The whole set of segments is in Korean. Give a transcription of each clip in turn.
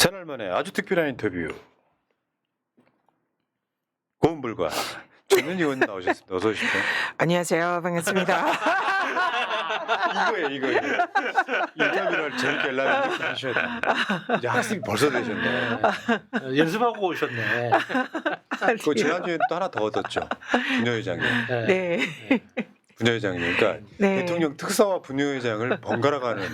채널 만에 아주 특별한 인터뷰. 고음불과 전현희 의원 나오셨습니다. 어서 오십시오. 안녕하세요. 반갑습니다. 이거예요. 인터뷰를 재밌게 하려면 이렇게 하셔야 됩니다. 이제 학생이 벌써 되셨네. 연습하고 오셨네. 그 지난주에 또 하나 더 얻었죠. 부녀회장님. 네. 부녀회장님. 그러니까 네. 대통령 특사와 부녀회장을 번갈아 가는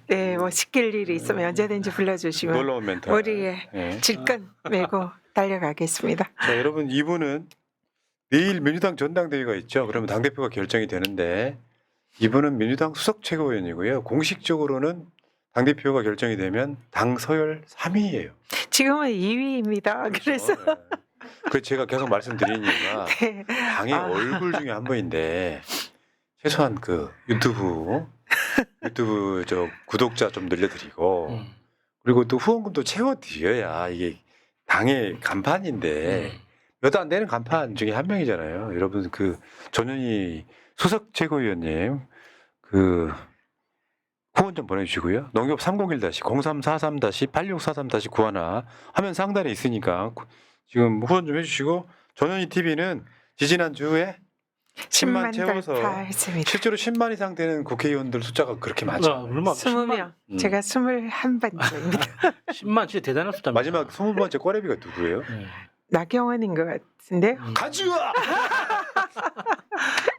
네, 뭐 시킬 일이 있으면 언제든지 불러주시면 놀라운 멘트. 머리에 네. 질끈 메고 달려가겠습니다. 자, 여러분 이분은 내일 민주당 전당대회가 있죠. 그러면 당대표가 결정이 되는데 이분은 민주당 수석 최고위원이고요. 공식적으로는 당대표가 결정이 되면 당 서열 3위예요. 지금은 2위입니다. 그래서 그 제가 계속 말씀드리는 이유가 네. 당의 얼굴 중에 한 분인데 최소한 그 유튜브 저 구독자 좀 늘려드리고 그리고 또 후원금도 채워드려야 이게 당의 간판인데 몇 안 되는 간판 중에 한 명이잖아요. 여러분 그 전현희 수석 최고위원님 그 후원 좀 보내주시고요. 농협 301-0343-8643-91 하면 상단에 있으니까 지금 후원 좀 해주시고 전현희 TV는 지지난주에 10만 채워서 돌파했습니다. 실제로 10만 이상 되는 국회의원들 숫자가 그렇게 많죠. 얼마? 20명. 제가 21번째입니다. 10만 진짜 대단한 숫자. 마지막 20번째 꽈레비가 누구예요? 나경원인 것 같은데. 가지와!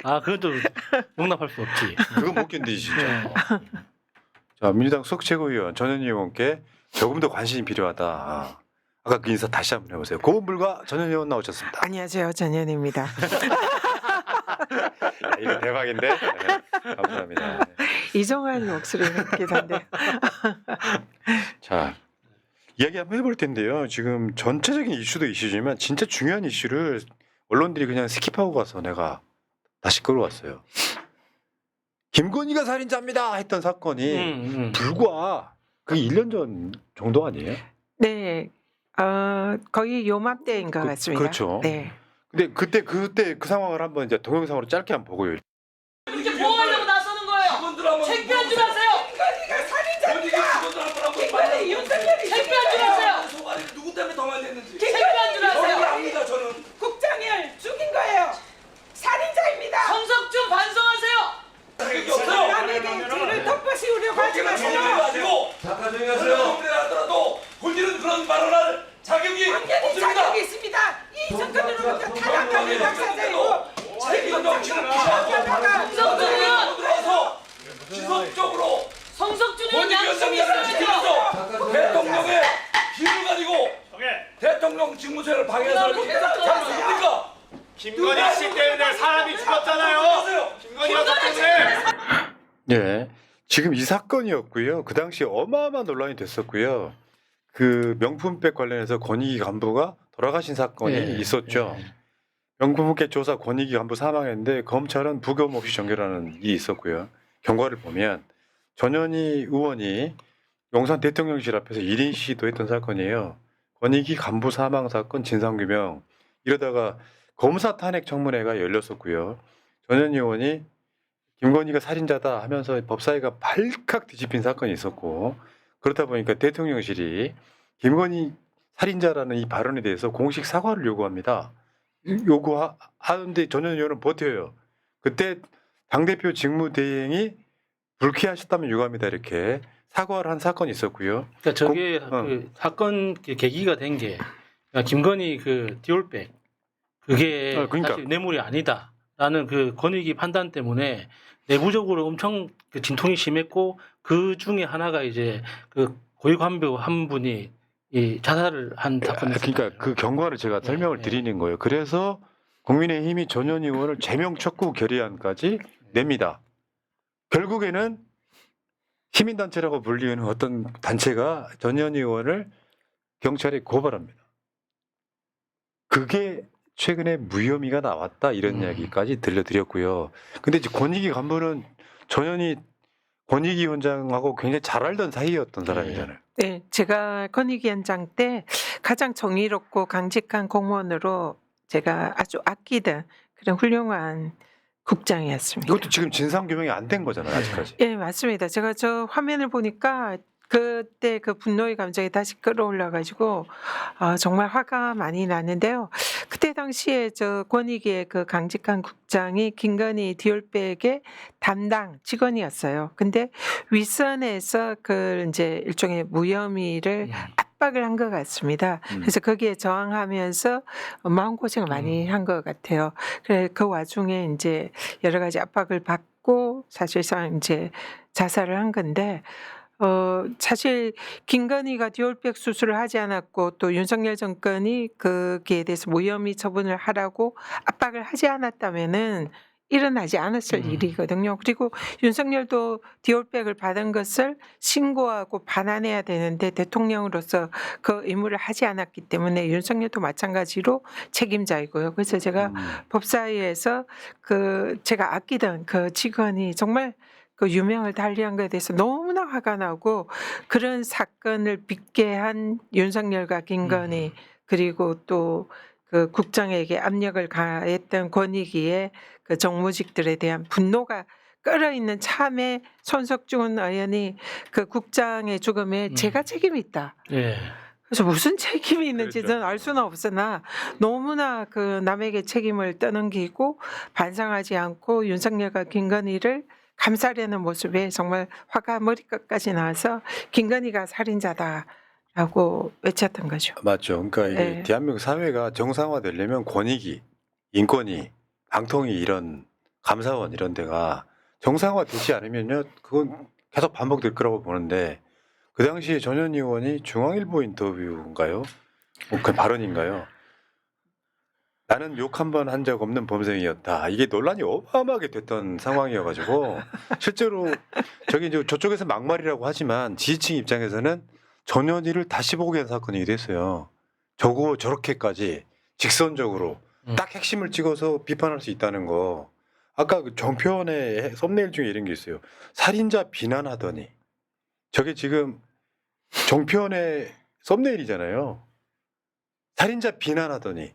아, 그것도 용납할 수 없지. 그건 못 견디지 진짜. 자, 민주당 수석 최고위원 전현희 의원께 조금 더 관심이 필요하다. 아까 그 인사 다시 한번 해보세요. 고음불과 전현희 의원 나오셨습니다. 안녕하세요. 전현입니다. 야, 이거 대박인데? 네, 감사합니다. 네. 이종환 목소리 같기도 한데. 자, 이야기 한번 해볼 텐데요. 지금 전체적인 이슈도 이슈지만 진짜 중요한 이슈를 언론들이 그냥 스킵하고 가서 내가 다시 끌어왔어요. 김건희가 살인자입니다 했던 사건이 불과 그게 1년 전 정도 아니에요? 네. 거의 요맘때인 것 같습니다. 그렇죠. 네. 근데 그때 그 상황을 한번 이제 동영상으로 짧게 한번 보고요. 이렇게 보호하려고 나서는 거예요. 창피한 줄 아세요? 김건희가 살인자입니다. 김건희 윤석열이 창피한 줄 아세요? 소가리를 누구 때문에 더 많이 냈는지 창피한 줄 아세요? 압니다. 저는 국장을 죽인 거예요. 살인자입니다. 성석준 반성하세요. 자격이 없어요. 남에게 죄를 덮어씌우려고 하지 마세요. 가지고 잠깐 조용히 하세요. 하더라도 본인은 그런 발언할 자격이 당연히 없습니다. 자격이 있습니다. 이 정권으로부터 타락하는 박사장이고 책임 정치를 기사하다가 성석준 의원, 들어와서 지속적으로 성석준 의원 본인 양심이 위원장을 있어야죠. 지키면서 대통령의 힘을 가지고 대통령 직무수행을 방해해서 잘했습니까? 김건희 씨 때문에 사람이 죽었잖아요. 김건희 여사 때문에. 네, 지금 이 사건이었고요. 그 당시 어마어마한 논란이 됐었고요. 그 명품백 관련해서 권익위 간부가 돌아가신 사건이 예, 있었죠. 예. 명품백 조사 권익위 간부 사망했는데 검찰은 부검 없이 전결하는 일이 있었고요. 경과를 보면 전현희 의원이 용산 대통령실 앞에서 1인 시위도 했던 사건이에요. 권익위 간부 사망 사건 진상규명 이러다가 검사 탄핵 청문회가 열렸었고요. 전현희 의원이 김건희가 살인자다 하면서 법사위가 발칵 뒤집힌 사건이 있었고 그렇다 보니까 대통령실이 김건희 살인자라는 이 발언에 대해서 공식 사과를 요구합니다. 요구하는데 전현희 의원은 버텨요. 그때 당대표 직무대행이 불쾌하셨다면 유감이다 이렇게 사과를 한 사건이 있었고요. 그러니까 저게 그 사건 계기가 된 게 김건희 그 디올백 그게 그러니까. 사실 뇌물이 아니다라는 그 권익위 판단 때문에 내부적으로 엄청 그 진통이 심했고 그 중에 하나가 이제 그 고위관부 한 분이 이 자살을 한 사건이었어요. 그러니까 그 경과를 제가 설명을 네. 드리는 거예요. 그래서 국민의힘이 전현희 의원을 제명 척구 결의안까지 냅니다. 결국에는 시민단체라고 불리는 어떤 단체가 전현희 의원을 경찰에 고발합니다. 그게 최근에 무혐의가 나왔다 이런 이야기까지 들려드렸고요. 근데 이제 권익위 간부는 전현희 권익위 원장하고 굉장히 잘 알던 사이였던 사람이잖아요. 네, 제가 권익위원장 때 가장 정의롭고 강직한 공무원으로 제가 아주 아끼던 그런 훌륭한 국장이었습니다. 이것도 지금 진상규명이 안 된 거잖아요, 아직까지. 예, 맞습니다. 제가 저 화면을 보니까 그때 그 분노의 감정이 다시 끌어올라가지고 정말 화가 많이 났는데요. 그때 당시에 저 권익위의 그 강직한 국장이 김건희 디올백의 담당 직원이었어요. 근데 윗선에서 그 이제 일종의 무혐의를 압박을 한 것 같습니다. 그래서 거기에 저항하면서 마음고생을 많이 한 것 같아요. 그래 그 와중에 이제 여러 가지 압박을 받고 사실상 이제 자살을 한 건데 사실 김건희가 디올백 수술을 하지 않았고 또 윤석열 정권이 거기에 대해서 무혐의 처분을 하라고 압박을 하지 않았다면은 일어나지 않았을 일이거든요. 그리고 윤석열도 디올백을 받은 것을 신고하고 반환해야 되는데 대통령으로서 그 의무를 하지 않았기 때문에 윤석열도 마찬가지로 책임자이고요. 그래서 제가 법사위에서 그 제가 아끼던 그 직원이 정말 그 유명을 달리한 것에 대해서 너무나 화가 나고 그런 사건을 빚게 한 윤석열과 김건희 그리고 또 그 국장에게 압력을 가했던 권익위의 그 정무직들에 대한 분노가 끓어있는 참에 손석준 의원이 그 국장의 죽음에 제가 책임이 있다. 예. 그래서 무슨 책임이 있는지 그렇죠. 저는 알 수는 없으나 너무나 그 남에게 책임을 떠넘기고 반성하지 않고 윤석열과 김건희를 감싸려는 모습에 정말 화가 머리끝까지 나와서 김건희가 살인자다라고 외쳤던 거죠. 맞죠. 그러니까 이게 네. 대한민국 사회가 정상화되려면 권익위, 인권위, 방통위 이런 감사원 이런 데가 정상화되지 않으면요, 그건 계속 반복될 거라고 보는데 그 당시에 전현희 의원이 중앙일보 인터뷰인가요? 그 발언인가요? 나는 욕 한 번 한 적 없는 범생이었다. 이게 논란이 어마어마하게 됐던 상황이어가지고 실제로 저기 이제 저쪽에서 막말이라고 하지만 지지층 입장에서는 전현희를 다시 보게 한 사건이기도 했어요. 저거 저렇게까지 직선적으로 딱 핵심을 찍어서 비판할 수 있다는 거. 아까 그 정표원의 썸네일 중에 이런 게 있어요. 살인자 비난하더니 저게 지금 정표원의 썸네일이잖아요. 살인자 비난하더니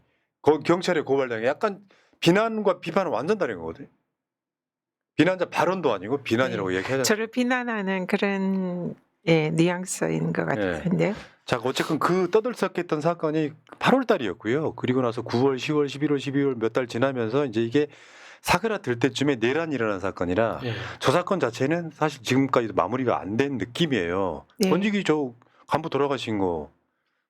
경찰에 고발당해. 약간 비난과 비판은 완전 다른 거거든요. 비난자 발언도 아니고 비난이라고 얘기하잖아요. 저를 비난하는 그런 뉘앙스인 것 같은데. 자, 어쨌든 그 떠들썩했던 사건이 8월 달이었고요. 그리고 나서 9월, 10월, 11월, 12월 몇 달 지나면서 이제 이게 사그라들 때쯤에 내란이 일어난 사건이라 예. 저 사건 자체는 사실 지금까지도 마무리가 안 된 느낌이에요. 네. 권익위 저 간부 돌아가신 거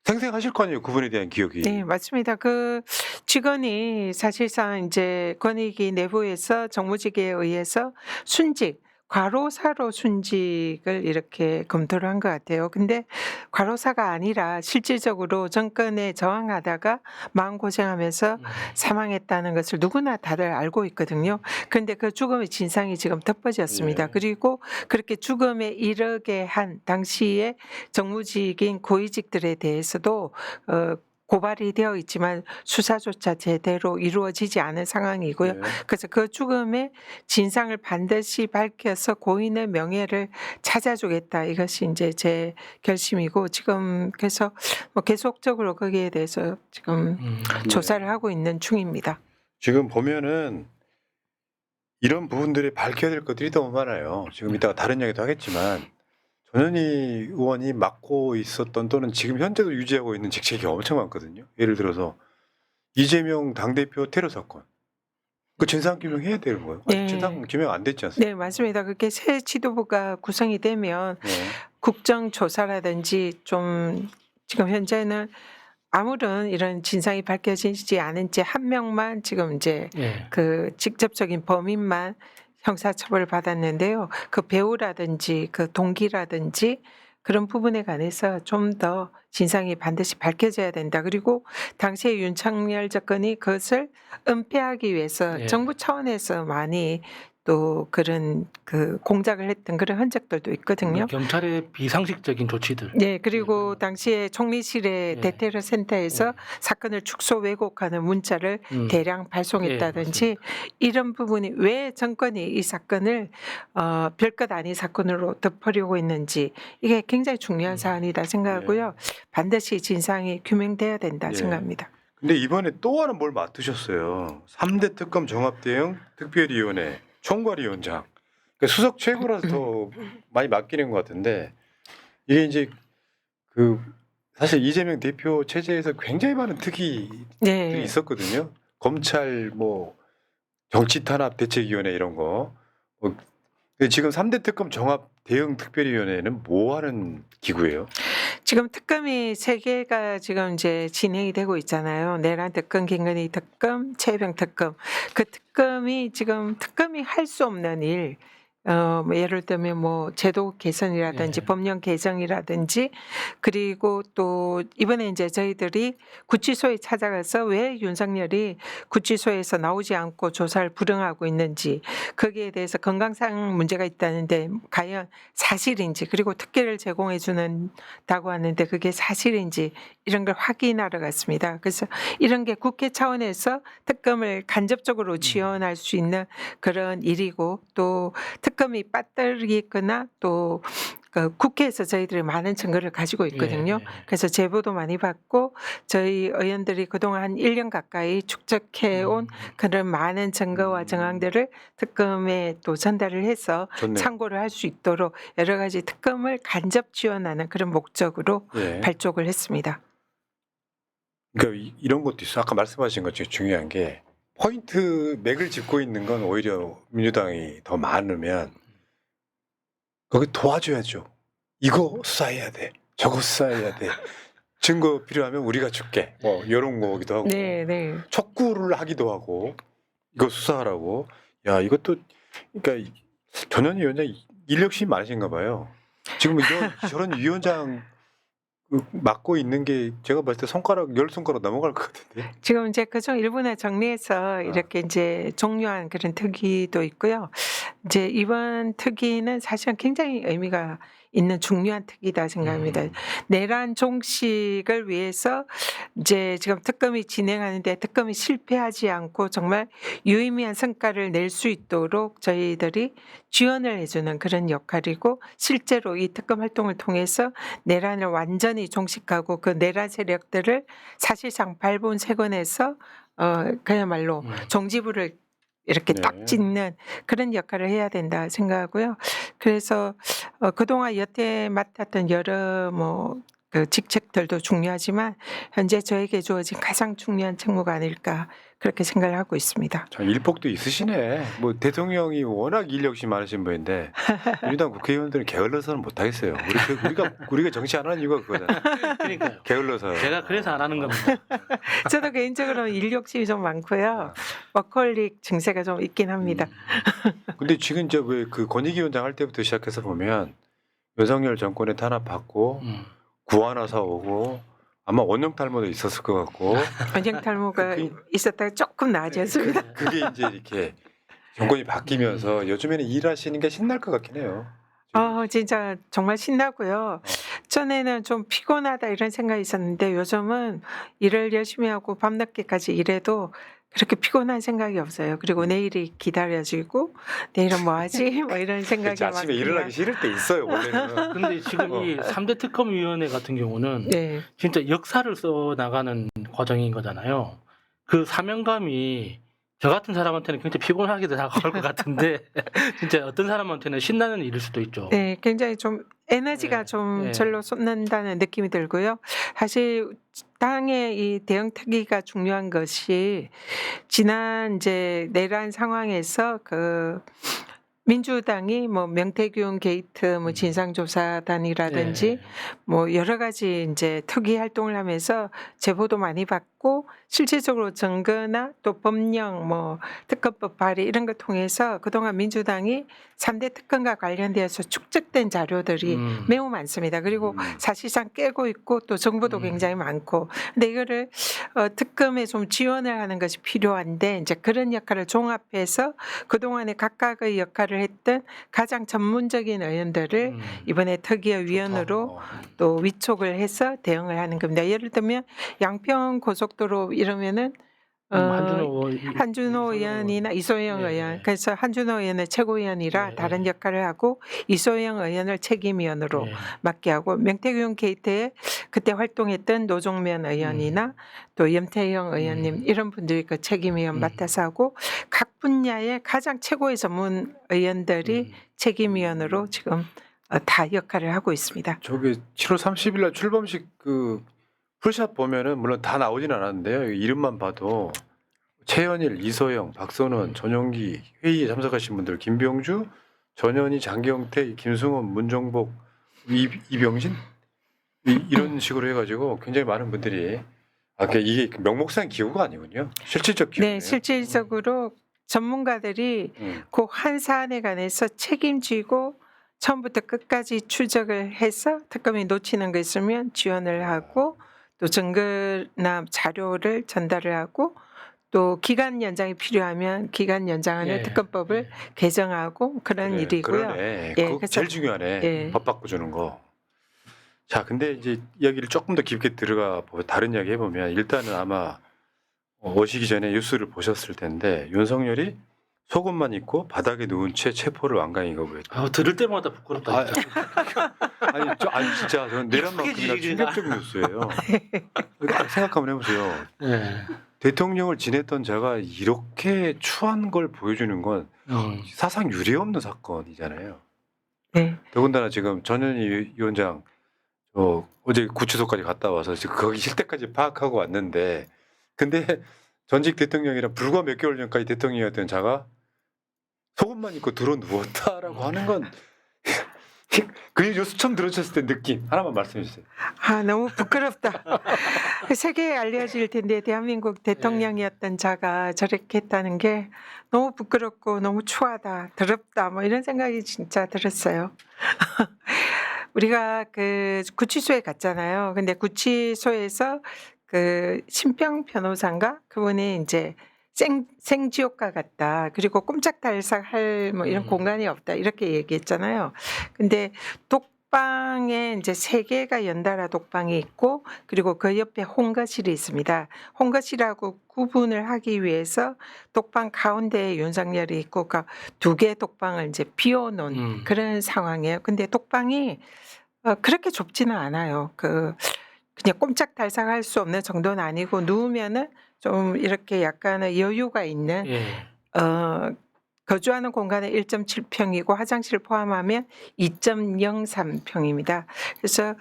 생생하실 거 아니에요. 그분에 대한 기억이. 네, 맞습니다. 그 직원이 사실상 이제 권익위 내부에서 정무직에 의해서 순직, 과로사로 순직을 이렇게 검토를 한 것 같아요. 근데 과로사가 아니라 실질적으로 정권에 저항하다가 마음고생하면서 사망했다는 것을 누구나 다들 알고 있거든요. 그런데 그 죽음의 진상이 지금 덮어졌습니다. 예. 그리고 그렇게 죽음에 이르게 한 당시에 정무직인 고위직들에 대해서도 고발이 되어 있지만 수사조차 제대로 이루어지지 않은 상황이고요. 네. 그래서 그 죽음의 진상을 반드시 밝혀서 고인의 명예를 찾아주겠다. 이것이 이제 제 결심이고 지금 그래서 뭐 계속적으로 거기에 대해서 지금 조사를 하고 있는 중입니다. 지금 보면은 이런 부분들이 밝혀야 될 것들이 너무 많아요. 지금 이따가 다른 얘기도 하겠지만 전현희 의원이 맡고 있었던 또는 지금 현재도 유지하고 있는 직책이 엄청 많거든요. 예를 들어서 이재명 당대표 테러 사건. 그 진상 규명해야 되는 거예요. 아직 네. 진상 규명 안 됐지 않습니까? 네, 맞습니다. 그렇게 새 지도부가 구성이 되면 네. 국정조사라든지 좀 지금 현재는 아무런 이런 진상이 밝혀지지 않은 채 한 명만 지금 이제 예. 그 직접적인 범인만 형사처벌을 받았는데요. 그 배우라든지 그 동기라든지 그런 부분에 관해서 좀 더 진상이 반드시 밝혀져야 된다. 그리고 당시에 윤석열 정권이 그것을 은폐하기 위해서 예. 정부 차원에서 많이 또 그런 그 공작을 했던 그런 흔적들도 있거든요. 경찰의 비상식적인 조치들. 네, 그리고 당시에 총리실의 예. 대테러 센터에서 사건을 축소 왜곡하는 문자를 대량 발송했다든지 이런 부분이 왜 정권이 이 사건을 별것 아닌 사건으로 덮으려고 했는지 이게 굉장히 중요한 사안이다 생각하고요. 반드시 진상이 규명돼야 된다 예. 생각합니다. 근데 이번에 또 하나 뭘 맡으셨어요. 3대 특검 종합대응 특별위원회 총괄위원장. 그러니까 수석 최고라서 더 많이 맡기는 것 같은데 이게 이제 그 사실 이재명 대표 체제에서 굉장히 많은 특이들이 네. 있었거든요. 검찰 뭐 정치 탄압 대책위원회 이런 거. 근데 지금 3대 특검 종합 대응 특별위원회는 뭐 하는 기구예요? 지금 특검이 3개가 지금 이제 진행이 되고 있잖아요. 내란 특검, 김건희 특검, 최병 특검. 그 특검이 지금 특검이 할 수 없는 일, 뭐 예를 들면 뭐 제도 개선이라든지 네. 법령 개정이라든지 그리고 또 이번에 이제 저희들이 구치소에 찾아가서 왜 윤석열이 구치소에서 나오지 않고 조사를 불응하고 있는지 거기에 대해서 건강상 문제가 있다는데 과연 사실인지 그리고 특혜를 제공해 주는다고 하는데 그게 사실인지 이런 걸 확인하러 갔습니다. 그래서 이런 게 국회 차원에서 특검을 간접적으로 지원할 수 있는 그런 일이고 또 특검이 빠뜨리거나 또 그 국회에서 저희들이 많은 증거를 가지고 있거든요. 예. 그래서 제보도 많이 받고 저희 의원들이 그동안 한 1년 가까이 축적해온 그런 많은 증거와 정황들을 특검에 또 전달을 해서 좋네요. 참고를 할 수 있도록 여러 가지 특검을 간접 지원하는 그런 목적으로 예. 발족을 했습니다. 그러니까 이런 것도 있어. 아까 말씀하신 것 중에 중요한 게 포인트 맥을 짚고 있는 건 오히려 민주당이 더 많으면 거기 도와줘야죠. 이거 수사해야 돼. 저거 수사해야 돼. 증거 필요하면 우리가 줄게. 뭐 이런 거기도 하고 네, 네. 촉구를 하기도 하고 이거 수사하라고. 야 이것도 그러니까 전현희 위원장 인력심이 많으신가 봐요. 지금 저런 위원장 맡고 있는 게 제가 봤을 때 손가락 10손가락 넘어갈 것 같은데. 지금 이제 그중 일부는 정리해서 이렇게 이제 종료한 그런 특위도 있고요. 이제 이번 특위는 사실은 굉장히 의미가 있는 중요한 특위다 생각합니다. 내란 종식을 위해서 이제 지금 특검이 진행하는데 특검이 실패하지 않고 정말 유의미한 성과를 낼 수 있도록 저희들이 지원을 해주는 그런 역할이고 실제로 이 특검 활동을 통해서 내란을 완전히 종식하고 그 내란 세력들을 사실상 발본색원해서 그야말로 종지부를 이렇게 네. 딱 짓는 그런 역할을 해야 된다 생각하고요. 그래서 그동안 여태 맡았던 여러 그 직책들도 중요하지만 현재 저에게 주어진 가장 중요한 책무가 아닐까 그렇게 생각을 하고 있습니다. 참 일복도 있으시네. 뭐 대통령이 워낙 인력심 많으신 분인데 민주당 국회의원들은 게을러서는 못 하겠어요. 우리가 정치 안 하는 이유가 그거잖아요. 그러니까요. 게을러서. 제가 그래서 안 하는 겁니다. 저도 개인적으로 인력심이 좀 많고요. 워커홀릭 증세가 좀 있긴 합니다. 근데 지금 이제 왜 그 권익위원장 할 때부터 시작해서 보면 윤석열 정권에 탄압받고 구하나사 오고 아마 원형 탈모도 있었을 것 같고 원형 탈모가 있었다가 조금 나아졌습니다. 그게 이제 이렇게 정권이 바뀌면서 요즘에는 일하시는 게 신날 것 같긴 해요. 진짜 정말 신나고요. 전에는 좀 피곤하다 이런 생각이 있었는데 요즘은 일을 열심히 하고 밤늦게까지 일해도 그렇게 피곤한 생각이 없어요. 그리고 내일이 기다려지고 내일은 뭐 하지? 뭐 이런 생각이 그치, 아침에 막 일어나기 싫을 때 있어요 원래는. 근데 지금 이 3대 특검위원회 같은 경우는 네. 진짜 역사를 써 나가는 과정인 거잖아요. 그 사명감이 저 같은 사람한테는 굉장히 피곤하게도 다가올 것 같은데 진짜 어떤 사람한테는 신나는 일일 수도 있죠. 네, 굉장히 좀 에너지가 네, 좀 네. 절로 쏟는다는 느낌이 들고요. 사실 당의 이 대응 특위가 중요한 것이 지난 이제 내란 상황에서 그 민주당이 뭐 명태균 게이트 뭐 진상조사단이라든지 네. 뭐 여러 가지 이제 특위 활동을 하면서 제보도 많이 받고 실질적으로 증거나 또 법령 뭐 특검법 발의 이런 걸 통해서 그동안 민주당이 3대 특검과 관련되어서 축적된 자료들이 매우 많습니다. 그리고 사실상 깨고 있고 또 정보도 굉장히 많고 근데 이거를 특검에 좀 지원을 하는 것이 필요한데 이제 그런 역할을 종합해서 그동안에 각각의 역할을 했던 가장 전문적인 의원들을 이번에 특위의 위원으로 또 위촉을 해서 대응을 하는 겁니다. 예를 들면 양평 고속도로 이러면은 한준호 의원이나 이소영 네. 의원 그래서 한준호 의원은 최고위원이라 네. 다른 역할을 하고 이소영 의원을 책임위원으로 맡게 하고 명태균 게이트에 그때 활동했던 노종면 의원이나 또 염태영 의원님 이런 분들이 그 책임위원 맡아서 하고 각 분야의 가장 최고의 전문 의원들이 책임위원으로 지금 다 역할을 하고 있습니다. 저기 7월 30일 날 출범식 그 풀샷 보면은 물론 다 나오진 않았는데요. 이름만 봐도 최현일, 이서영, 박선원, 전용기 회의에 참석하신 분들 김병주, 전현희, 장경태, 김승원, 문정복, 이병진 이런 식으로 해가지고 굉장히 많은 분들이 그러니까 이게 명목상 기구가 아니군요. 실질적 기구네요. 네, 실질적으로 전문가들이 그 한 사안에 관해서 책임지고 처음부터 끝까지 추적을 해서 특검이 놓치는 거 있으면 지원을 하고 또 증거나 자료를 전달을 하고 또 기간 연장이 필요하면 기간 연장하는 예. 특검법을 개정하고 그런 그래, 일이고요. 그러네. 예, 그거 그래서- 제일 중요하네. 예. 법 바꿔주는 거. 자, 근데 이제 이야기를 조금 더 깊게 들어가 다른 이야기 해보면 일단은 아마 오시기 전에 뉴스를 보셨을 텐데 윤석열이 속옷만 입고 바닥에 누운 채 체포를 완강히 거부했다. 아, 들을 때마다 부끄럽다. 아, 진짜. 아니 진짜 저는 내란만큼이나 크게 충격적 뉴스예요. 생각 한번 해보세요. 예. 대통령을 지냈던 자가 이렇게 추한 걸 보여주는 건 사상 유례 없는 사건이잖아요. 네. 더군다나 지금 전현희 위원장 어제 구치소까지 갔다 와서 지금 거기 실태까지 파악하고 왔는데 근데 전직 대통령이랑 불과 몇 개월 전까지 대통령이었던 자가 속옷만 입고 들어 누웠다라고 하는 건 그 뉴스 처음 들으셨을 때 느낌 하나만 말씀해 주세요. 아, 너무 부끄럽다. 세계에 알려질 텐데 대한민국 대통령이었던 자가 저렇게 했다는 게 너무 부끄럽고 너무 추하다, 더럽다 뭐 이런 생각이 진짜 들었어요. 우리가 그 구치소에 갔잖아요. 근데 구치소에서 그 신평 변호사인가 그분이 이제 생지옥과 같다. 그리고 꼼짝달싹할 뭐 이런 공간이 없다. 이렇게 얘기했잖아요. 근데 독방에 이제 3개가 연달아 독방이 있고 그리고 그 옆에 홍거실이 있습니다. 홍거실하고 구분을 하기 위해서 독방 가운데에 윤석열이 있고 그 2개 독방을 이제 비워놓은 그런 상황이에요. 근데 독방이 그렇게 좁지는 않아요. 그냥 꼼짝달싹할 수 없는 정도는 아니고 누우면은 좀 이렇게 약간의 여유가 있는 예. 거주하는 공간은 1.7평이고 화장실 포함하면 2.03평입니다. 그래서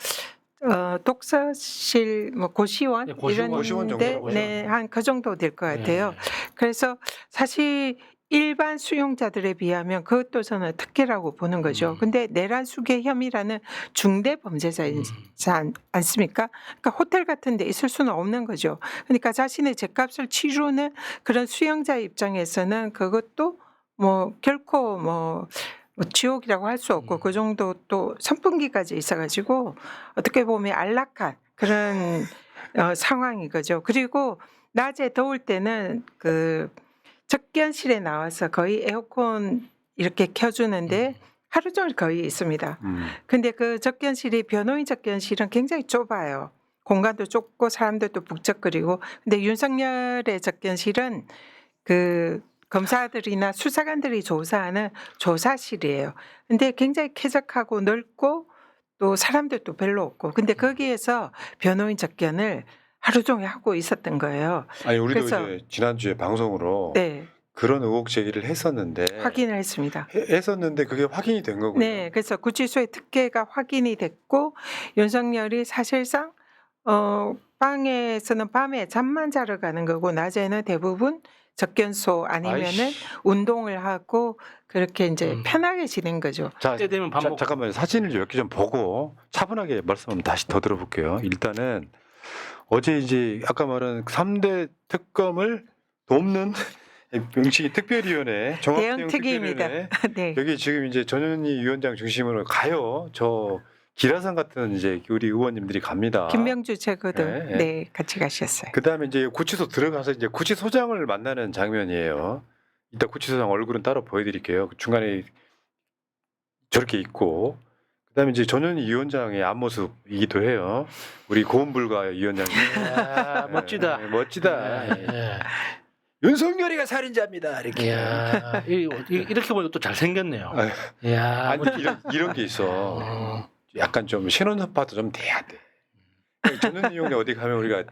독서실, 뭐 고시원 네, 고시원 이런데 정도라고 네, 한 그 정도 될 것 같아요. 예. 그래서 사실 일반 수용자들에 비하면 그것도 저는 특혜라고 보는 거죠. 근데 내란 수괴 혐의라는 중대 범죄자이지 않습니까? 그러니까 호텔 같은 데 있을 수는 없는 거죠. 그러니까 자신의 죗값을 치르는 그런 수용자 입장에서는 그것도 뭐 결코 뭐 지옥이라고 할 수 없고 그 정도 또 선풍기까지 있어가지고 어떻게 보면 안락한 그런 상황인 거죠. 그리고 낮에 더울 때는 그 접견실에 나와서 거의 에어컨 이렇게 켜주는데 하루 종일 거의 있습니다. 근데 그 접견실이 변호인 접견실은 굉장히 좁아요. 공간도 좁고 사람들도 북적거리고. 근데 윤석열의 접견실은 그 검사들이나 수사관들이 조사하는 조사실이에요. 근데 굉장히 쾌적하고 넓고 또 사람들도 별로 없고. 근데 거기에서 변호인 접견을 하루 종일 하고 있었던 거예요. 아니 우리도 그래서- 이제 지난주에 방송으로 네, 그런 의혹 제기를 했었는데 확인을 했습니다. 했었는데 그게 확인이 된 거군요. 네, 그래서 구치소의 특혜가 확인이 됐고 윤석열이 사실상 방에서는 밤에 잠만 자러 가는 거고 낮에는 대부분 접견소 아니면은 아이씨. 운동을 하고 그렇게 이제 편하게 지낸 거죠. 자, 그때 되면 밥 먹고. 잠깐만요. 사진을 몇 개 좀 보고 차분하게 말씀 한번 다시 더 들어볼게요. 일단은 어제 이제 아까 말한 3대 특검을 돕는 명칭이 특별위원회, 대형 특위입니다. 종합대응 특별위원회 네. 여기 지금 이제 전현희 위원장 중심으로 가요. 저 기라산 같은 이제 우리 의원님들이 갑니다. 김명주 최고도 네, 네. 네, 같이 가셨어요. 그다음에 이제 구치소 들어가서 이제 구치소장을 만나는 장면이에요. 이따 구치소장 얼굴은 따로 보여드릴게요. 그 중간에 저렇게 있고, 그다음에 이제 전현희 위원장의 앞모습이기도 해요. 우리 고음불가 위원장님. 야, 멋지다. 네, 멋지다. 예. 윤석열이가 살인자입니다. 이렇게. 이야, 이렇게 보니까 또 잘생겼네요. 아유, 이야, 아니 이런 게 있어. 약간 좀 신혼사파도 좀 돼야 돼. 전현희 위원장 어디 가면 우리가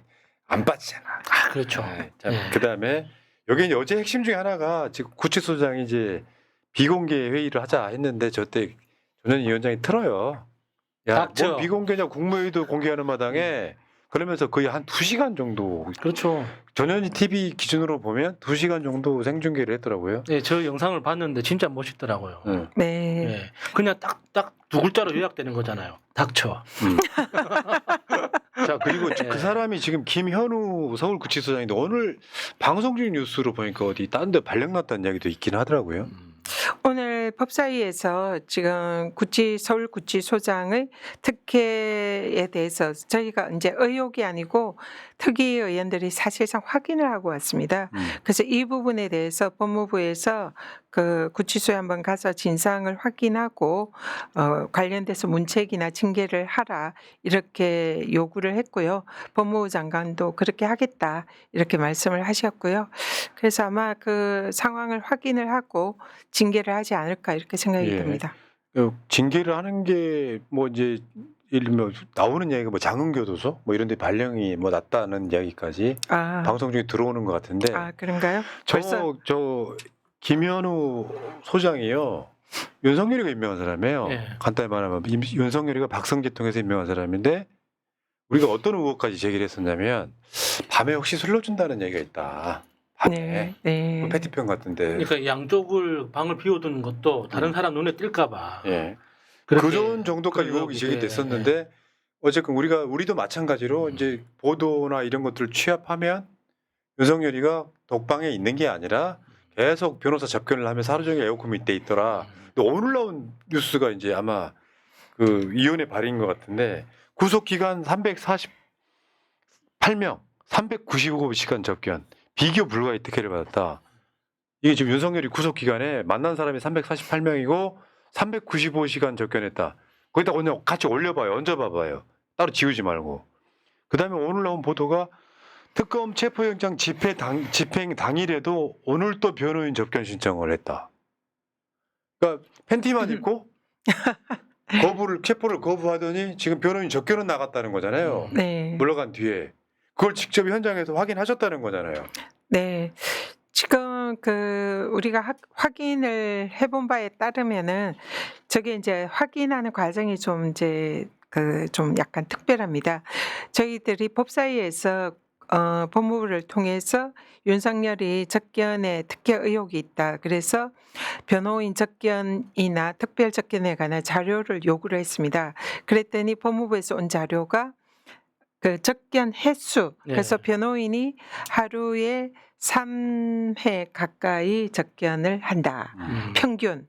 안 빠지잖아. 아, 그렇죠. 자, 예. 그다음에 여기 이제 어제 핵심 중에 하나가 지금 구치소장이 이제 비공개 회의를 하자 했는데 저때 전현희 위원장이 틀어요. 야, 닥쳐. 뭐 비공개냐 국무회의도 공개하는 마당에 그러면서 거의 한 2시간 정도 그렇죠. 전현희 TV 기준으로 보면 2시간 정도 생중계를 했더라고요. 네, 저 영상을 봤는데 진짜 멋있더라고요. 응. 네. 네. 그냥 딱 두 글자로 요약되는 거잖아요. 닥쳐. 자 그리고 네. 그 사람이 지금 김현우 서울구치소장인데 오늘 방송 중 뉴스로 보니까 어디 딴 데 발령 났다는 이야기도 있긴 하더라고요. 오늘 법사위에서 지금 서울구치소장의 특혜에 대해서 저희가 이제 의혹이 아니고 특위 의원들이 사실상 확인을 하고 왔습니다. 그래서 이 부분에 대해서 법무부에서 그 구치소에 한번 가서 진상을 확인하고 관련돼서 문책이나 징계를 하라 이렇게 요구를 했고요. 법무부 장관도 그렇게 하겠다 이렇게 말씀을 하셨고요. 그래서 아마 그 상황을 확인을 하고 징계를 하지 않을까 이렇게 생각이 예. 듭니다. 징계를 하는 게 뭐 이제 예를 들면 나오는 이야기가 뭐 장흥교도소 뭐 이런 데 발령이 뭐 났다는 이야기까지 아, 방송 중에 들어오는 것 같은데 그런가요? 벌써 저 김현우 소장이요. 윤석열이가 임명한 사람이에요. 예. 간단히 말하면 윤석열이가 박성재 통해서 임명한 사람인데 우리가 어떤 의혹까지 제기를 했었냐면 밤에 혹시 술 넣어준다는 얘기가 있다. 밤에 네, 네. 뭐 페티평 같은데. 그러니까 양쪽을 방을 비워두는 것도 다른 사람 눈에 띌까봐. 예. 그렇게 그런 정도까지 그런 의혹이 의혹이, 제기됐었는데 어쨌든 우리도 마찬가지로 이제 보도나 이런 것들을 취합하면 윤석열이가 독방에 있는 게 아니라 계속 변호사 접견을 하면서 하루 종일 에어컨 밑에 있더라. 근데 오늘 나온 뉴스가 이제 아마 그 위원회 발의인 것 같은데 구속 기간 348명, 395시간 접견, 비교 불가의 특혜를 받았다. 이게 지금 윤석열이 구속 기간에 만난 사람이 348명이고 395시간 접견했다. 거기다 그냥 같이 올려봐요. 얹어봐봐요. 따로 지우지 말고. 그다음에 오늘 나온 보도가 특검 체포영장 집행 당일에도 오늘 또 변호인 접견 신청을 했다. 그러니까 팬티만 입고 체포를 거부하더니 지금 변호인 접견은 나갔다는 거잖아요. 네. 물러간 뒤에 그걸 직접 현장에서 확인하셨다는 거잖아요. 네. 지금 우리가 확인을 해본 바에 따르면은 저게 이제 확인하는 과정이 좀 이제 좀 약간 특별합니다. 저희들이 법사위에서 법무부를 통해서 윤석열이 접견에 특혜 의혹이 있다. 그래서 변호인 접견이나 특별 접견에 관한 자료를 요구를 했습니다. 그랬더니 법무부에서 온 자료가 그 접견 횟수. 그래서 네. 변호인이 하루에 3회 가까이 접견을 한다. 평균.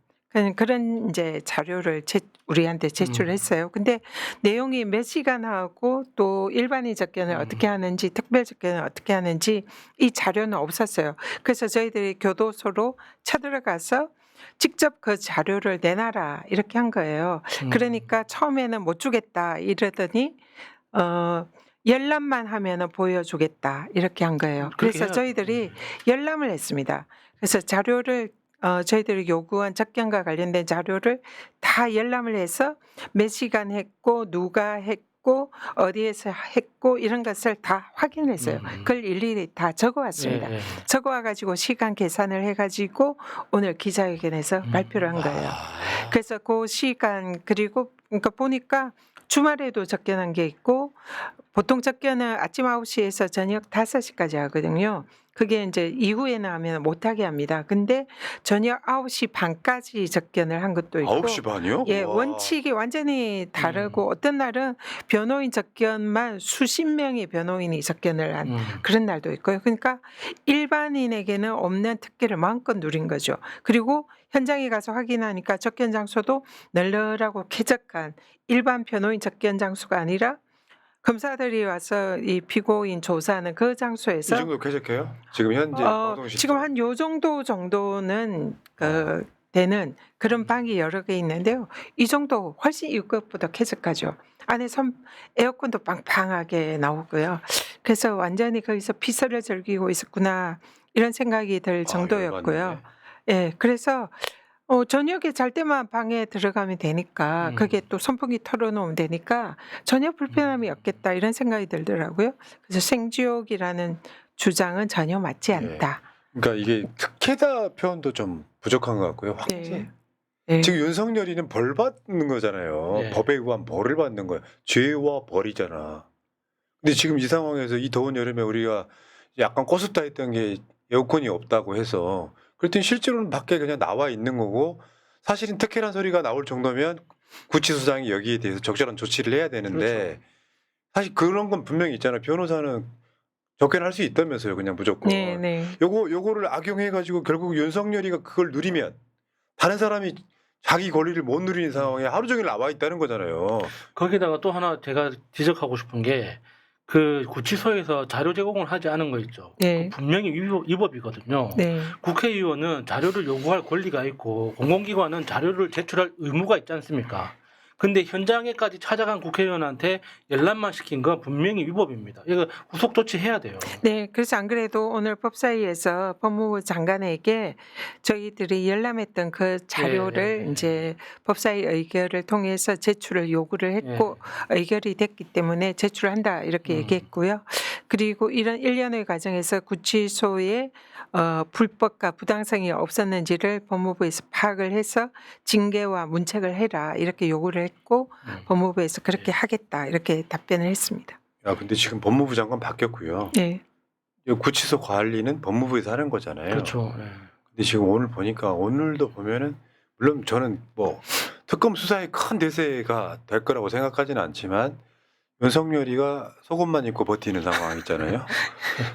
그런 이제 자료를 우리한테 제출했어요. 근데 내용이 몇 시간 하고 또 일반인 접견을 어떻게 하는지 특별 접견을 어떻게 하는지 이 자료는 없었어요. 그래서 저희들이 교도소로 쳐들어가서 직접 그 자료를 내놔라 이렇게 한 거예요. 그러니까 처음에는 못 주겠다 이러더니 열람만 하면은 보여주겠다 이렇게 한 거예요. 그렇게 그래서 해야죠. 저희들이 열람을 했습니다. 그래서 자료를 저희들이 요구한 접견과 관련된 자료를 다 열람을 해서 몇 시간 했고 누가 했고 어디에서 했고 이런 것을 다 확인했어요. 그걸 일일이 다 적어왔습니다. 예, 예. 적어와가지고 시간 계산을 해가지고 오늘 기자회견에서 발표를 한 거예요. 그래서 그 시간 그리고 그러니까 보니까 주말에도 접견한 게 있고 보통 접견은 아침 9시에서 저녁 5시까지 하거든요. 그게 이제 이후에는 하면 못하게 합니다. 근데 저녁 9시 반까지 접견을 한 것도 있고 9시 반이요? 예, 와. 원칙이 완전히 다르고 어떤 날은 변호인 접견만 수십 명의 변호인이 접견을 한 그런 날도 있고요. 그러니까 일반인에게는 없는 특혜를 마음껏 누린 거죠. 그리고 현장에 가서 확인하니까 접견 장소도 널널하고 쾌적한 일반 변호인 접견 장소가 아니라 검사들이 와서 이 피고인 조사하는 그 이 장소에서 정도 쾌적해요? 지금 현재 방송실 지금 한 요 정도는 되는 그런 방이 여러 개 있는데요. 이 정도 훨씬 이것보다 쾌적하죠. 안에 에어컨도 빵빵하게 나오고요. 그래서 완전히 거기서 피서를 즐기고 있었구나 이런 생각이 들 정도였고요. 열받네. 예, 그래서 저녁에 잘 때만 방에 들어가면 되니까 그게 또 선풍기 털어놓으면 되니까 전혀 불편함이 없겠다 이런 생각이 들더라고요. 그래서 생지옥이라는 주장은 전혀 맞지 않다. 그러니까 이게 특혜다 표현도 좀 부족한 것 같고요. 황제. 네. 네. 지금 윤석열이는 벌 받는 거잖아요. 네. 법에 의한 벌을 받는 거예요. 죄와 벌이잖아. 근데 지금 이 상황에서 이 더운 여름에 우리가 약간 꼬습다 했던 게 에어컨이 없다고 해서 그랬더니 실제로는 밖에 그냥 나와 있는 거고 사실은 특혜란 소리가 나올 정도면 구치소장이 여기에 대해서 적절한 조치를 해야 되는데 사실 그런 건 분명히 있잖아요. 변호사는 접견할 수 있다면서요. 그냥 무조건. 네, 네. 요거를 악용해가지고 결국 윤석열이가 그걸 누리면 다른 사람이 자기 권리를 못 누리는 상황에 하루 종일 나와 있다는 거잖아요. 거기다가 또 하나 제가 지적하고 싶은 게 그 구치소에서 자료 제공을 하지 않은 거 있죠. 네. 그 분명히 위법이거든요. 네. 국회의원은 자료를 요구할 권리가 있고 공공기관은 자료를 제출할 의무가 있지 않습니까? 근데 현장에까지 찾아간 국회의원한테 열람만 시킨 건 분명히 위법입니다. 이거 후속 조치해야 돼요. 네, 그래서 안 그래도 오늘 법사위에서 법무부 장관에게 저희들이 열람했던 그 자료를 예. 이제 법사위 의결을 통해서 제출을 요구를 했고 의결이 됐기 때문에 제출한다 이렇게 얘기했고요. 그리고 이런 일련의 과정에서 구치소에 불법과 부당성이 없었는지를 법무부에서 파악을 해서 징계와 문책을 해라 이렇게 요구를 했고 법무부에서 그렇게 하겠다 이렇게 답변을 했습니다. 야, 근데 지금 법무부 장관 바뀌었고요. 네. 이 구치소 관리는 법무부에서 하는 거잖아요. 그렇죠. 예. 근데 지금 오늘 보니까 오늘도 보면은 물론 저는 뭐 특검 수사에 큰 대세가 될 거라고 생각하지는 않지만 윤석열이가 속옷만 입고 버티는 상황 있잖아요.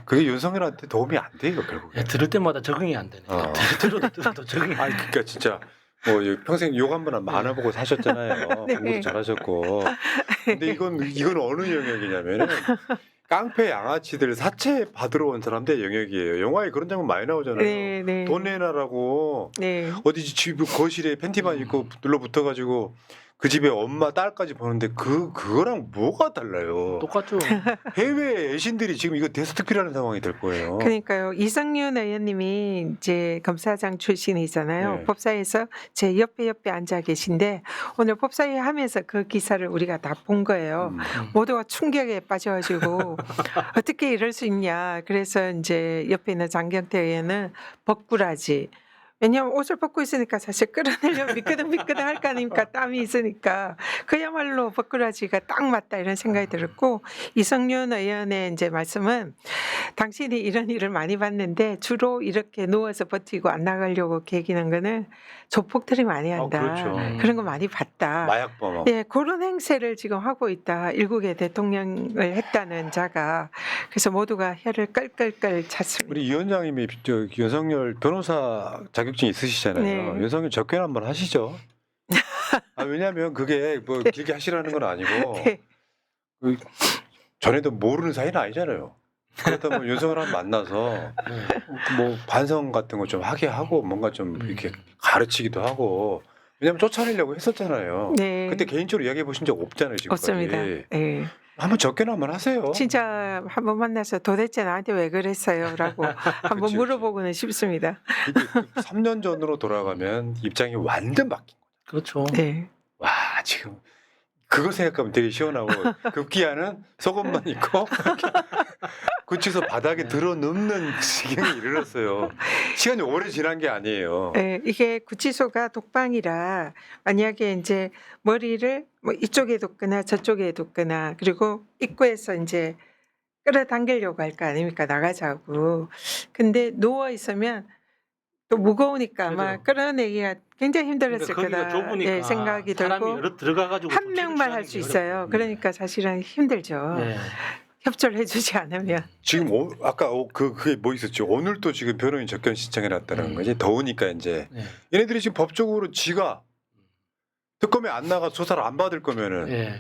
그게 윤석열한테 도움이 안 돼요 결국에. 예, 들을 때마다 적응이 안 되네. 들어도 적응이 안 아니 돼. 그러니까 진짜 뭐 평생 욕 한 번 만화 보고 사셨잖아요. 네. 공부도 잘하셨고. 근데 이건 어느 영역이냐면은 깡패 양아치들 사채 받으러 온 사람들의 영역이에요. 영화에 그런 장면 많이 나오잖아요. 네, 네. 돈 내놔라고 네. 어디 집 거실에 팬티만 입고 눌러붙어가지고 그 집에 엄마 딸까지 보는데 그거랑 뭐가 달라요? 똑같죠. 해외 애신들이 지금 이거 데스특필하는 상황이 될 거예요. 그러니까요. 이성윤 의원님이 이제 검사장 출신이잖아요. 네. 법사위에서 제 옆에 앉아 계신데 오늘 법사위 하면서 그 기사를 우리가 다 본 거예요. 모두가 충격에 빠져가지고 어떻게 이럴 수 있냐. 그래서 이제 옆에 있는 장경태 의원은 벅구라지. 왜냐하면 옷을 벗고 있으니까 사실 끌어내려면 미끄덩미끄덩 할 거 아닙니까? 땀이 있으니까. 그야말로 벅구라지가 딱 맞다 이런 생각이 들었고 이성윤 의원의 이제 말씀은 당신이 이런 일을 많이 봤는데 주로 이렇게 누워서 버티고 안 나가려고 계기는 거는 조폭들이 많이 한다. 그렇죠. 그런 거 많이 봤다. 마약범. 예, 그런 행세를 지금 하고 있다. 일국의 대통령을 했다는 자가. 그래서 모두가 혀를 끌끌끌 찼습니다. 우리 이 위원장님이 윤석열 변호사 자격증 있으시잖아요. 네. 윤석열 접견 한번 하시죠. 왜냐하면 그게 뭐 길게 하시라는 건 아니고 네. 전에도 모르는 사이는 아니잖아요. 그렇다면 윤석열 한번 만나서 뭐 반성 같은 거 좀 하게 하고 뭔가 좀 이렇게 가르치기도 하고 왜냐면 쫓아내려고 했었잖아요. 네. 그때 개인적으로 이야기해 보신 적 없잖아요 지금까지. 없습니다. 예. 한번 접견 한번 하세요. 진짜 한번 만나서 도대체 나한테 왜 그랬어요?라고 한번 그치, 물어보고는 싶습니다. 이게 3년 전으로 돌아가면 입장이 완전 바뀐 거예요. 그렇죠. 네. 와 지금 그거 생각하면 되게 시원하고 급기야는 속옷만 입고 구치소 바닥에 들어눕는 지경에 이르렀어요. 시간이 오래 지난 게 아니에요. 예, 이게 구치소가 독방이라 만약에 이제 머리를 뭐 이쪽에 뒀거나 저쪽에 뒀거나 그리고 입구에서 이제 끌어당기려고 할 거 아닙니까 나가자고. 근데 누워 있으면 또 무거우니까 아마 맞아요. 끌어내기가 굉장히 힘들었을 그러니까 거다. 거기가 좁으니까 예, 생각이 사람이 들고 여러 들어가가지고 한 명만 할 수 있어요. 그러니까 사실은 힘들죠. 네. 협조를 해주지 않으면. 지금 아까 그게 뭐 있었죠? 오늘 또 지금 변호인 접견 신청해 놨다는 거지. 더우니까 이제 네. 얘네들이 지금 법적으로 지가 특검에 안 나가 조사를 안 받을 거면은 네.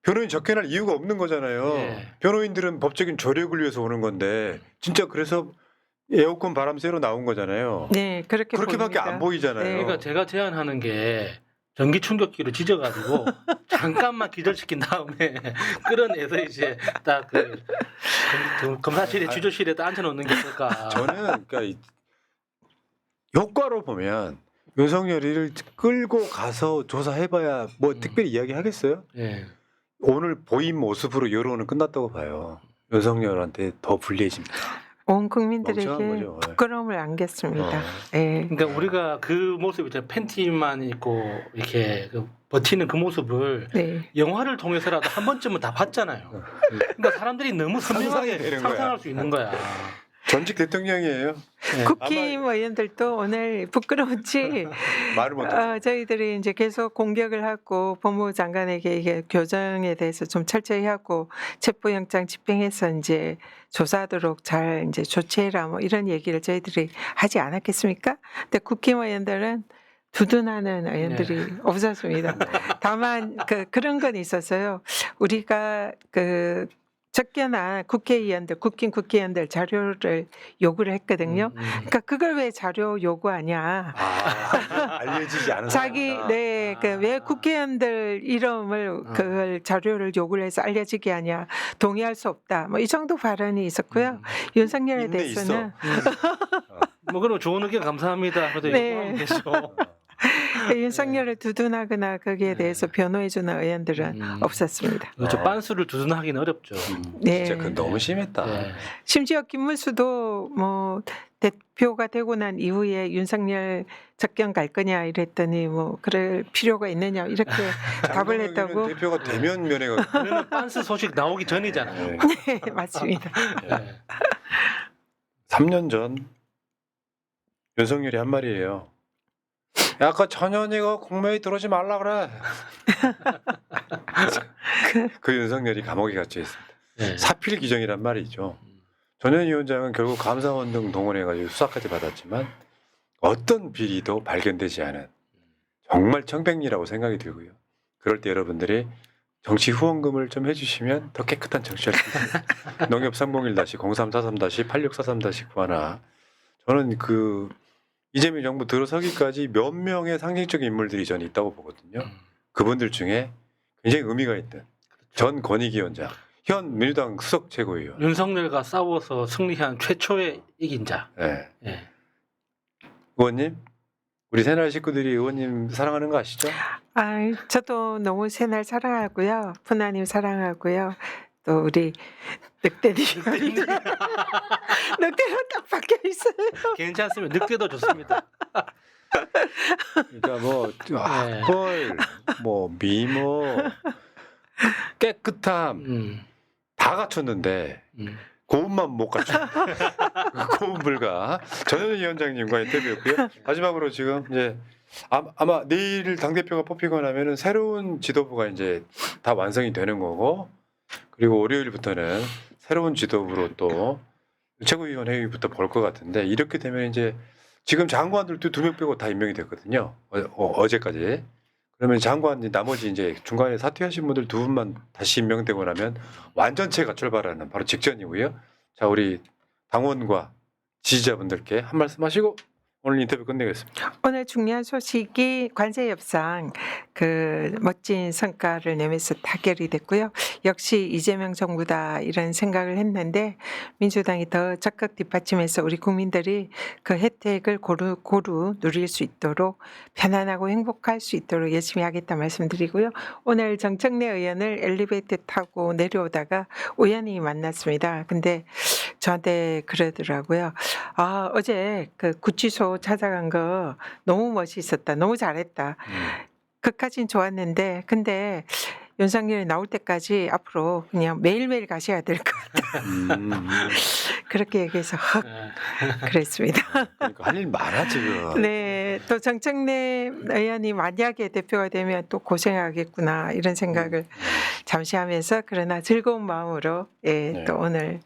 변호인 접견할 이유가 없는 거잖아요. 네. 변호인들은 법적인 조력을 위해서 오는 건데 진짜 그래서 에어컨 바람 쐬러 나온 거잖아요. 네, 그렇게밖에 그렇게밖에 안 보이잖아요. 네. 그러니까 제가 제안하는 게 전기 충격기로 지져가지고 잠깐만 기절시킨 다음에 끌어내서 이제 딱 그 검사실에 주조실에 딱 앉혀놓는 게 어떨까. 저는 그러니까 효과로 보면 윤석열이를 끌고 가서 조사해봐야 뭐 특별히 이야기하겠어요? 예. 오늘 보인 모습으로 여론은 끝났다고 봐요. 윤석열한테 더 불리해집니다. 온 국민들에게 멍청한 거죠. 부끄러움을 안겼습니다. 어. 예. 그러니까 우리가 그 모습 있잖아요. 팬티만 입고 이렇게 그 버티는 그 모습을 네. 영화를 통해서라도 한 번쯤은 다 봤잖아요. 그러니까 사람들이 너무 상상이 선명하게 되는 거야. 상상할 수 있는 거야. 전직 대통령이에요. 네. 국힘 의원들도 오늘 부끄러운지 말을 못하죠. 저희들이 이제 계속 공격을 하고 법무부 장관에게 이게 교정에 대해서 좀 철저히 하고 체포영장 집행해서 이제 조사하도록 잘 이제 조치해라 뭐 이런 얘기를 저희들이 하지 않았겠습니까? 근데 국힘 의원들은 두둔하는 의원들이 없었습니다. 다만 그런 건 있었어요. 우리가 적게나 국회의원들, 국힘 국회의원들 자료를 요구를 했거든요. 그러니까 그걸 왜 자료 요구하냐? 알려지지 않은 자기 사람이다. 왜 국회의원들 이름을 그걸 자료를 요구를 해서 알려지게 하냐? 동의할 수 없다. 뭐 이 정도 발언이 있었고요. 윤석열에 있네, 대해서는 뭐 그럼 좋은 의견 감사합니다. 그래도 네. 요구하면 되죠. 윤석열을 두둔하거나 거기에 대해서 변호해주는 의원들은 없었습니다. 그렇죠. 빤스를 두둔하기는 어렵죠. 네. 진짜 그건 너무 심했다. 네. 심지어 김문수도 뭐 대표가 되고 난 이후에 윤석열 접견 갈 거냐 이랬더니 뭐 그럴 필요가 있느냐 이렇게 답을 했다고. 대표가 되면 면회가 그러면 빤스 소식 나오기 전이잖아요. 네, 맞습니다. 네. 3년 전 윤석열이 한 말이에요. 야, 아까 전현희가 국무회의 들어오지 말라 그래. 그 윤석열이 감옥에 갇혀 있습니다. 네. 사필 규정이란 말이죠. 전현희 위원장은 결국 감사원 등 동원해가지고 수사까지 받았지만 어떤 비리도 발견되지 않은 정말 청백리라고 생각이 들고요. 그럴 때 여러분들이 정치 후원금을 좀 해주시면 더 깨끗한 정치할 수 있습니다. 농협 301-0343-8643-91 저는 이재명 정부 들어서기까지 몇 명의 상징적인 인물들이 저는 있다고 보거든요. 그분들 중에 굉장히 의미가 있는 전 권익위원장, 현 민주당 수석 최고위원. 윤석열과 싸워서 승리한 최초의 이긴 자. 네. 네. 의원님, 우리 새날 식구들이 의원님 사랑하는 거 아시죠? 저도 너무 새날 사랑하고요. 푸나님 사랑하고요. 또 우리 늑대님 늑대로 딱 박혀 있어요. 괜찮습니다. 늑대도 좋습니다. 그러니까 뭐 학벌, 뭐 미모, 깨끗함 다 갖췄는데 고운만 못 갖춘 고운 불가 전현희 위원장님과 인터뷰였고요. 마지막으로 지금 이제 아마 내일 당 대표가 뽑히고 나면은 새로운 지도부가 이제 다 완성이 되는 거고. 그리고 월요일부터는 새로운 지도부로 또 최고위원 회의부터 볼 것 같은데 이렇게 되면 이제 지금 장관들도 2명 빼고 다 임명이 됐거든요. 어제까지. 그러면 장관 나머지 이제 중간에 사퇴하신 분들 2분만 다시 임명되고 나면 완전체가 출발하는 바로 직전이고요. 자, 우리 당원과 지지자분들께 한 말씀 하시고 오늘 인터뷰 끝내겠습니다. 오늘 중요한 소식이 관세 협상 멋진 성과를 내면서 타결이 됐고요. 역시 이재명 정부다 이런 생각을 했는데 민주당이 더 적극 뒷받침해서 우리 국민들이 그 혜택을 고루 누릴 수 있도록 편안하고 행복할 수 있도록 열심히 하겠다 말씀드리고요. 오늘 정청래 의원을 엘리베이터 타고 내려오다가 우연히 만났습니다. 근데 저한테 그러더라고요. 어제 구치소 찾아간 거 너무 멋있었다. 너무 잘했다. 그까진 좋았는데 근데 윤석열이 나올 때까지 앞으로 그냥 매일매일 가셔야 될 것 같다. 그렇게 얘기해서 헉 그랬습니다. 그러니까 할 일 많아 지금. 네, 또 정청래 의원이 만약에 대표가 되면 또 고생하겠구나 이런 생각을 잠시 하면서 그러나 즐거운 마음으로 네. 또 오늘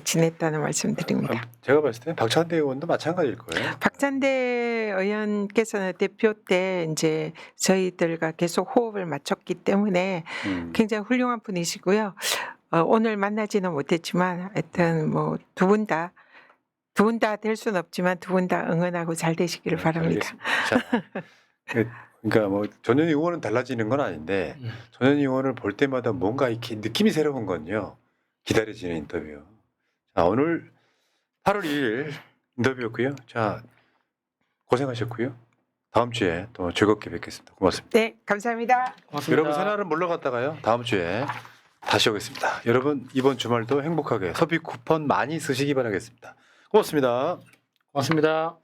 지냈다는 말씀드립니다. 제가 봤을 때 박찬대 의원도 마찬가지일 거예요. 박찬대 의원께서는 대표 때 이제 저희들과 계속 호흡을 맞췄기 때문에 굉장히 훌륭한 분이시고요. 오늘 만나지는 못했지만 하여튼 뭐 두 분 다 될 수는 없지만 두 분 다 응원하고 잘 되시기를 바랍니다. 알겠습니다. 자, 그러니까 뭐 전현희 의원은 달라지는 건 아닌데 전현희 의원을 볼 때마다 뭔가 이렇게 느낌이 새로운 건요. 기다려지는 인터뷰. 자, 오늘 8월 2일 인터뷰였고요. 자, 고생하셨고요. 다음 주에 또 즐겁게 뵙겠습니다. 고맙습니다. 네, 감사합니다. 고맙습니다. 여러분 새날은 물러갔다가요. 다음 주에 다시 오겠습니다. 여러분 이번 주말도 행복하게 소비 쿠폰 많이 쓰시기 바라겠습니다. 고맙습니다. 고맙습니다.